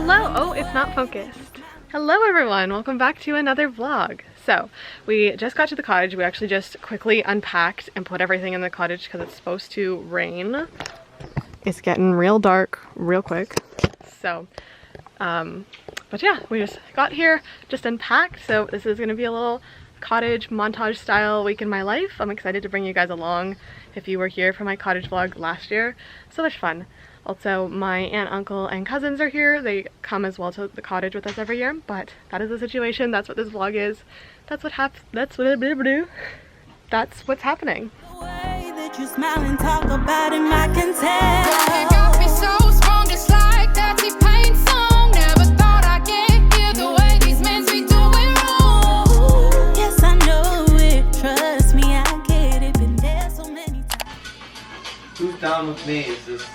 Hello! Oh, it's not focused. Hello everyone! Welcome back to another vlog. So, we just got to the cottage. We actually just quickly unpacked and put everything in the cottage because it's supposed to rain. It's getting real dark real quick. So, but yeah, we just got here, just unpacked. So this is gonna be a little cottage montage style week in my life. I'm excited to bring you guys along if you were here for my cottage vlog last year. So much fun. Also, my aunt, uncle, and cousins are here. They come as well to the cottage with us every year, but that is the situation. That's what this vlog is. That's what that's what's happening. The way that you smile and talk about him, I can tell. It got me so strong, just like that T-Pain song. Never thought I'd get here the way these men be doing wrong. Yes, I know it. Trust me, I get it. Been there so many times. Who's down with me? Is this?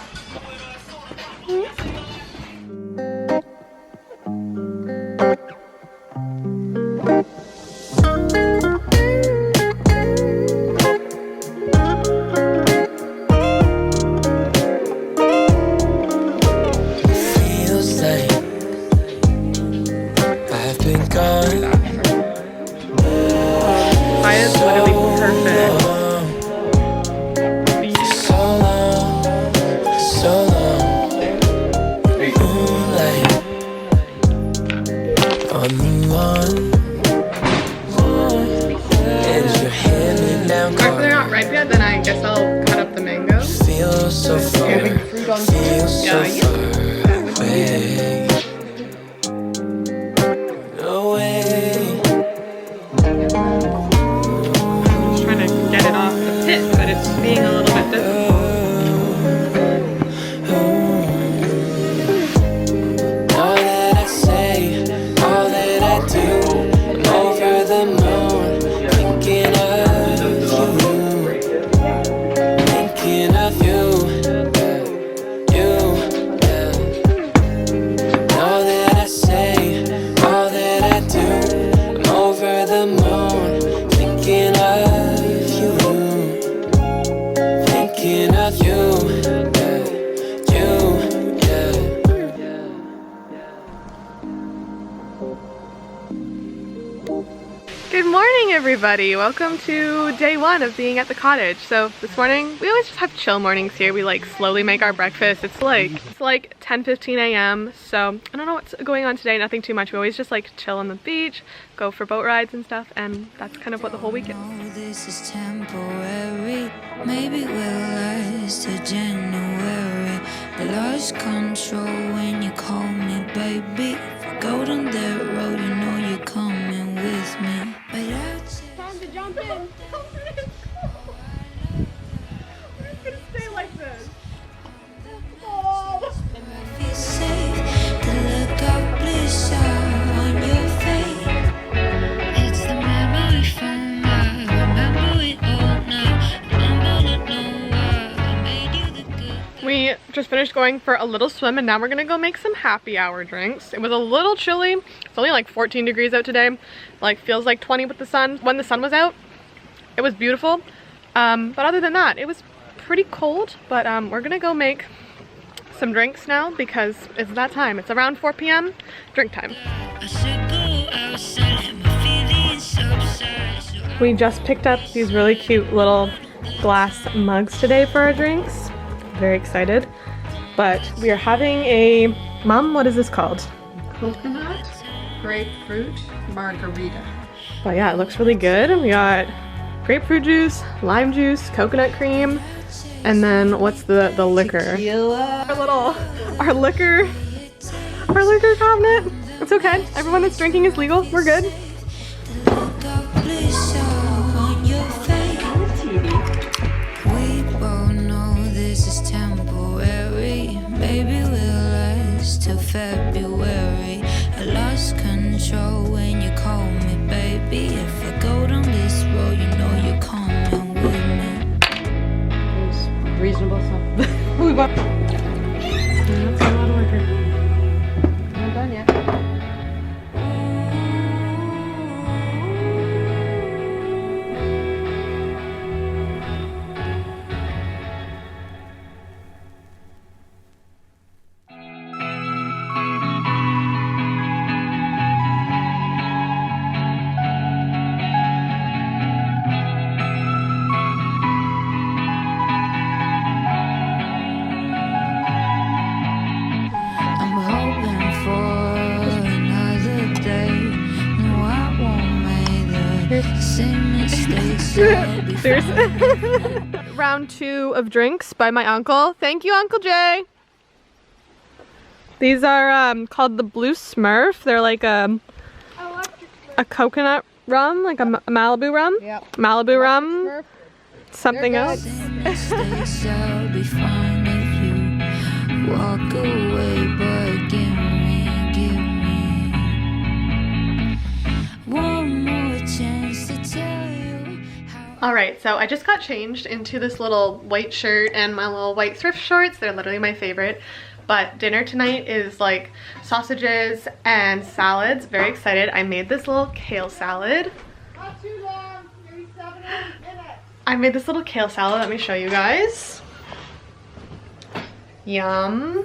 Feels like I've been gone. Mine is literally perfect. So long. Moonlight on the lawn. Is your hand me down? If they're not ripe yet, then I guess I'll cut up the mango. Feels so far. Having fruit on Feels so yeah, far away. Away. I'm just trying to get it off the pit, but it's being a little bit difficult. All that I say, all that I do, I'm over the moon, thinking of you, yeah. All that I say, all that I do, I'm over the moon, thinking of you, thinking of you, yeah. Good morning, everybody. Welcome to day one of being at the cottage. So this morning, we always just have chill mornings here. We like slowly make our breakfast. It's like 10:15 a.m. So I don't know what's going on today. Nothing too much. We always just like chill on the beach, go for boat rides and stuff. And that's kind of what the whole week is. Oh, this is temporary. Maybe we'll last till January. I lost control when you call me baby. If I go down that road, you know you're coming with me. But Time to jump in. We're just gonna stay like this. Oh. feel safe. The look of bliss on your face. It's the memory from I remember it all now. Remember I made you the good. We just finished going for a little swim and now we're gonna go make some happy hour drinks. It was a little chilly. It's only like 14 degrees out today. Like feels like 20 with the sun. When the sun was out, it was beautiful. But other than that, it was pretty cold. But we're gonna go make some drinks now because it's that time. It's around 4 p.m. drink time. I should go outside, let my feelings subside. So We just picked up these really cute little glass mugs today for our drinks. Very excited. But we are having a, Mom, what is this called? Coconut grapefruit margarita. But yeah, it looks really good. We got grapefruit juice, lime juice, coconut cream, and then what's the liquor? Tequila. Our liquor cabinet. It's okay. Everyone that's drinking is legal. We're good. the look of bliss on your face. We both know this is temporary. Maybe we'll last till February. I lost control when you call me baby. If I go down this road, you know you're coming with me. It's reasonable stuff. We bought. That's a lot of liquor. Not done yet. Seriously. Round 2 of drinks by my uncle. Thank you, Uncle Jay. These are called the Blue Smurf. They're like a coconut rum, like a Malibu rum. Yep. Malibu rum. Smurf. Something They're else. Mistakes, I'll be fine if you walk away, but give me one more chance to tell you how. Alright, so I just got changed into this little white shirt and my little white thrift shorts. They're literally my favorite. But dinner tonight is like sausages and salads. Very excited. I made this little kale salad. Not too long, maybe 7 or 8 minutes. I made this little kale salad. Let me show you guys. Yum.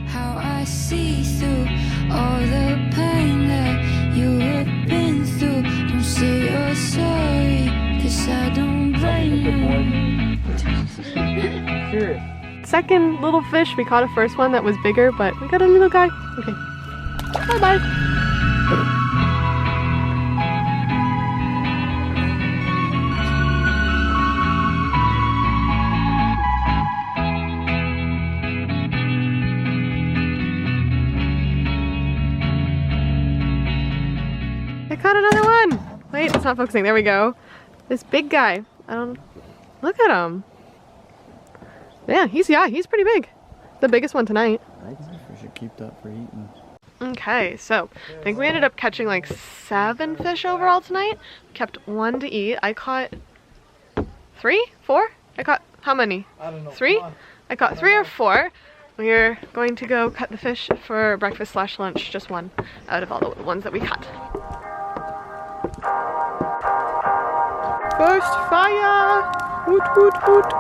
How I see through all the pain that you have been through. Don't say you're sorry, 'cause I don't blame you. Second little fish. We caught a first one that was bigger, but we got a little guy. Okay. Bye-bye. I caught another one. Wait, it's not focusing. There we go. This big guy. Look at him. Yeah, he's pretty big. The biggest one tonight. I guess we should keep that for eating. Okay, so I think we ended up catching like 7 fish overall tonight. Kept 1 to eat. I caught 3, 4? I caught how many? I don't know. 3? I caught 3 or 4. We're going to go cut the fish for breakfast / lunch. Just 1 out of all the ones that we caught. First fire! Woot woot woot!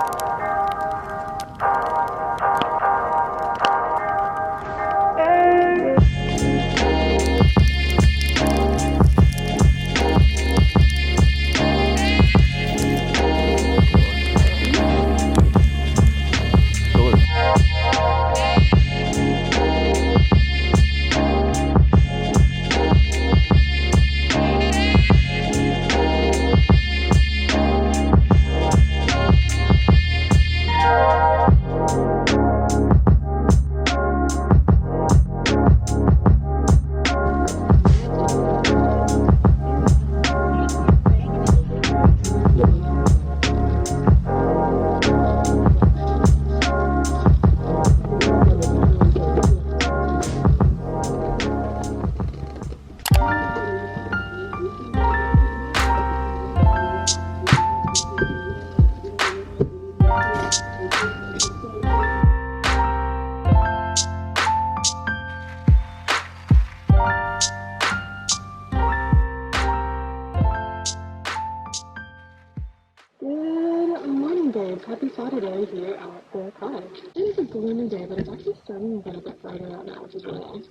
Good morning, babes. Happy Saturday here at the cottage. It is a gloomy day, but it's actually starting to get a bit brighter out now, which is really nice.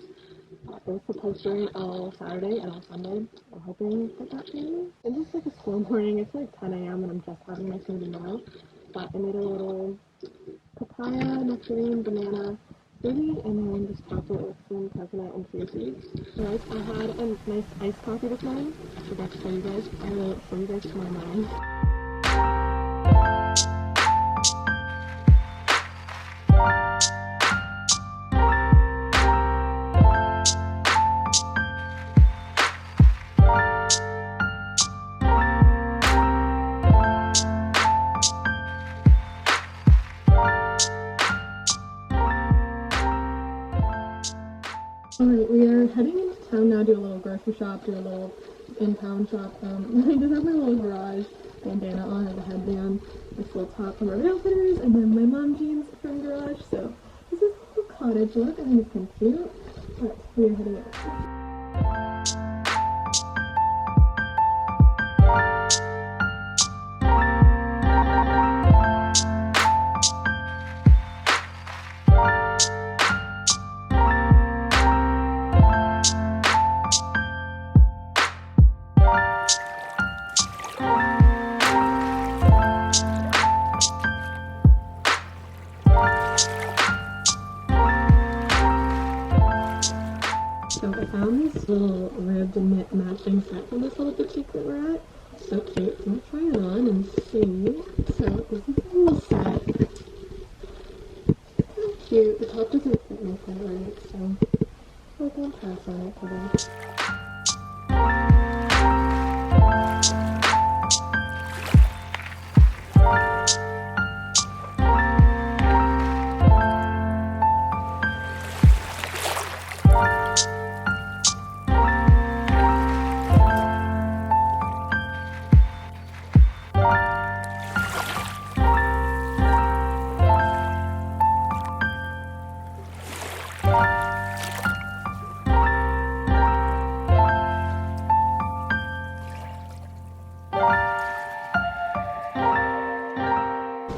Both supposed to rain all Saturday and all Sunday. I'm hoping that changes. It's just like a slow morning. It's like 10 a.m. and I'm just having my smoothie now. But I made a little papaya, nectarine, banana smoothie, and then just topped it with some coconut and chia seeds. Right, I had a nice iced coffee this morning. I forgot to tell you guys. I will show you guys tomorrow morning. Alright, we are heading into town now, do a little grocery shop, do a little in-town shop. I just have my little garage bandana on, I have a headband, this little top from Urban Outfitters, and then my mom jeans from Garage. So this is a little cottage look. I think it's kind of cute, but we are heading out. So I found this little ribbed knit matching set from this little boutique that we're at. So cute. I'm gonna try it on and see. So this is a little set. So cute. The top doesn't fit me quite right, so we're gonna pass on it today.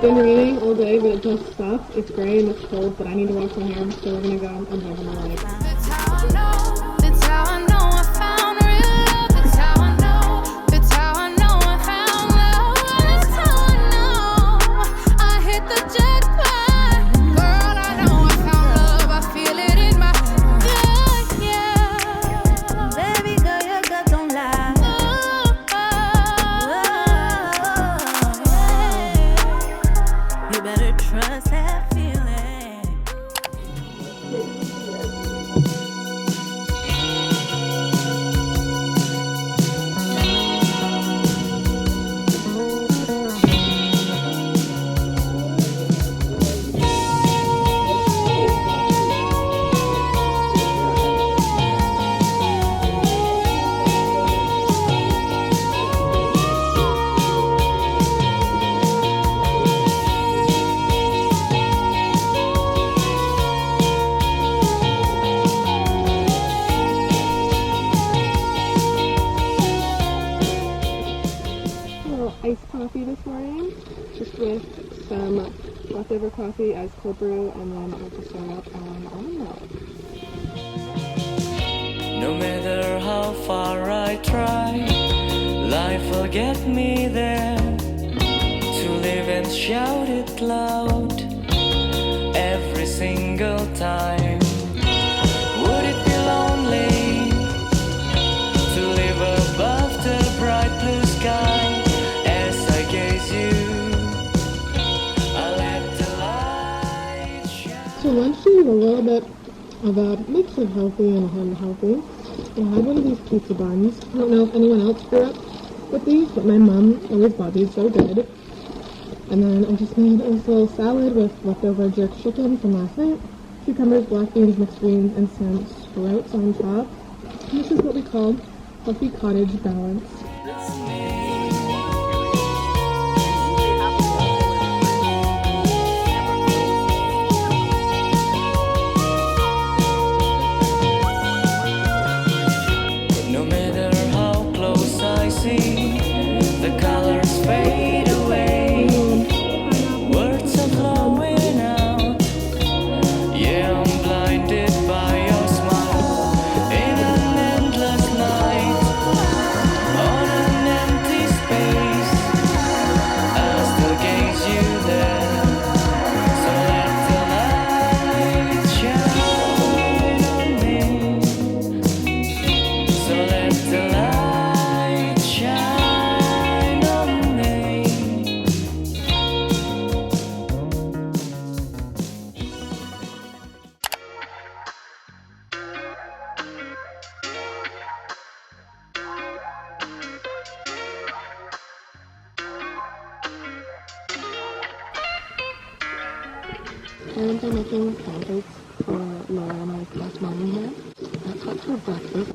Been raining all day, but it just stopped. It's gray and it's cold, but I need to wash my hair, so we're gonna go and have a light. That's how I know. That's how I know I found real love. That's how I know. That's how I know I found love. That's how I know I hit the jackpot. Girl, I know I found love. I feel it in my blood, yeah. Baby girl, your gut don't lie. You better trust that feeling. Iced coffee this morning, just with some leftover coffee as cold brew, and then I'll just throw up on almond milk. No matter how far I try, life will get me there. To live and shout it loud every single time. Would it be lonely to live above the bright blue sky? As I gaze you, I let the light shine. So lunch is a little bit of a mix of healthy and unhealthy. I had one of these pizza buns. I don't know if anyone else grew up with these, but my mom always bought these, so good. And then I just made this little salad with leftover jerk chicken from last night, cucumbers, black beans, mixed greens, and some sprouts on top. And this is what we call healthy cottage balance. No matter how close I see, the colors fade away. Words are flowing out. Yeah, I'm blinded by your smile. In an endless night, on an empty space, I still gaze you there. So let the light shine on me. So let the light shine on me. And I'm making pancakes for Laura, my best mom here. That's what's for breakfast.